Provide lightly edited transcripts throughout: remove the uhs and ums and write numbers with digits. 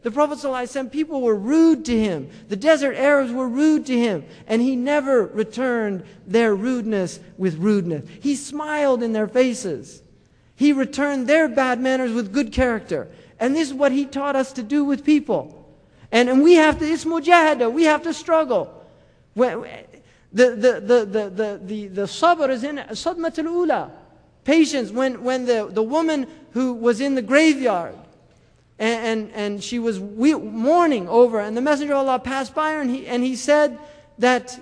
The Prophet ﷺ, people were rude to him. The desert Arabs were rude to him. And he never returned their rudeness with rudeness. He smiled in their faces. He returned their bad manners with good character. And this is what he taught us to do with people. And we have to, it's mujahada, we have to struggle. The sabr is in sadmat al-ula. Patience, when the woman who was in the graveyard, and she was mourning over, and the Messenger of Allah passed by her, and he said that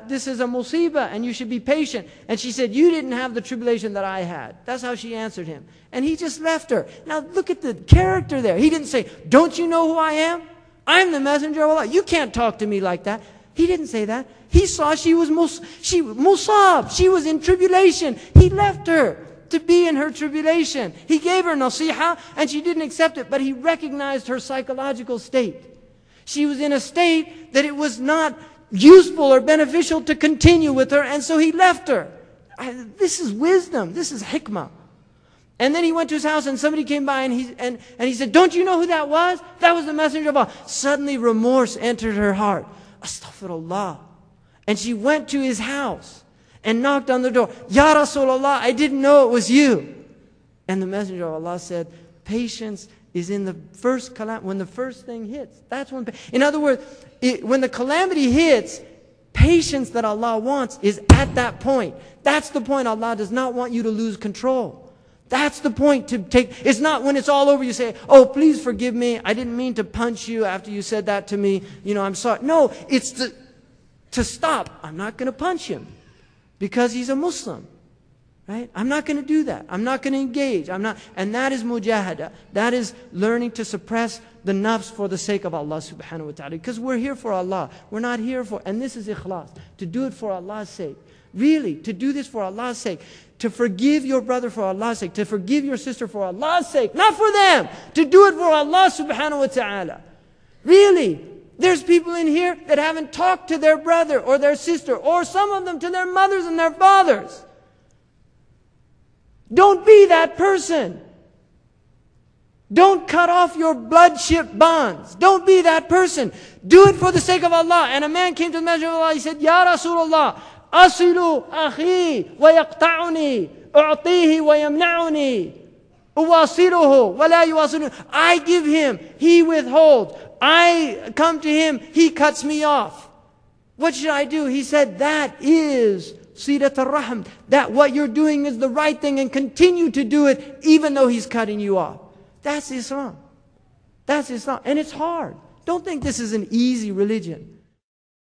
this is a musibah and you should be patient. And she said, you didn't have the tribulation that I had. That's how she answered him. And he just left her. Now look at the character there. He didn't say, don't you know who I am? I'm the Messenger of Allah. You can't talk to me like that. He didn't say that. He saw she was musab. She was in tribulation. He left her to be in her tribulation. He gave her nasiha and she didn't accept it, but he recognized her psychological state. She was in a state that it was not useful or beneficial to continue with her, and so he left her. This is wisdom. This is hikmah. And then he went to his house and somebody came by and he said, don't you know who that was? That was the Messenger of Allah. Suddenly remorse entered her heart. Astaghfirullah. And she went to his house and knocked on the door. Ya Rasulullah, I didn't know it was you. And the Messenger of Allah said, patience is in the first calamity, when the first thing hits. That's when, in other words, when the calamity hits, patience that Allah wants is at that point. That's the point Allah does not want you to lose control. That's the point to take. It's not when it's all over you say, oh, please forgive me. I didn't mean to punch you after you said that to me. You know, I'm sorry. No, it's to stop. I'm not going to punch him because he's a Muslim. Right? I'm not going to do that. I'm not going to engage. And that is mujahada. That is learning to suppress the nafs for the sake of Allah subhanahu wa ta'ala. Because we're here for Allah. We're not here for, and this is ikhlas, to do it for Allah's sake. Really, to do this for Allah's sake. To forgive your brother for Allah's sake. To forgive your sister for Allah's sake. Not for them. To do it for Allah subhanahu wa ta'ala. Really. There's people in here that haven't talked to their brother or their sister, or some of them to their mothers and their fathers. Don't be that person. Don't cut off your bloodship bonds. Don't be that person. Do it for the sake of Allah. And a man came to the Messenger of Allah. He said, Ya Rasulullah, asilu akhi wa yaqta'uni, u'tihi wa yamna'uni, uwasiluhu wa la yuwasiluhu. I give him, he withholds. I come to him, he cuts me off. What should I do? He said, that is Sidat al-Rahm, that what you're doing is the right thing, and continue to do it even though he's cutting you off. That's Islam. That's Islam. And it's hard. Don't think this is an easy religion.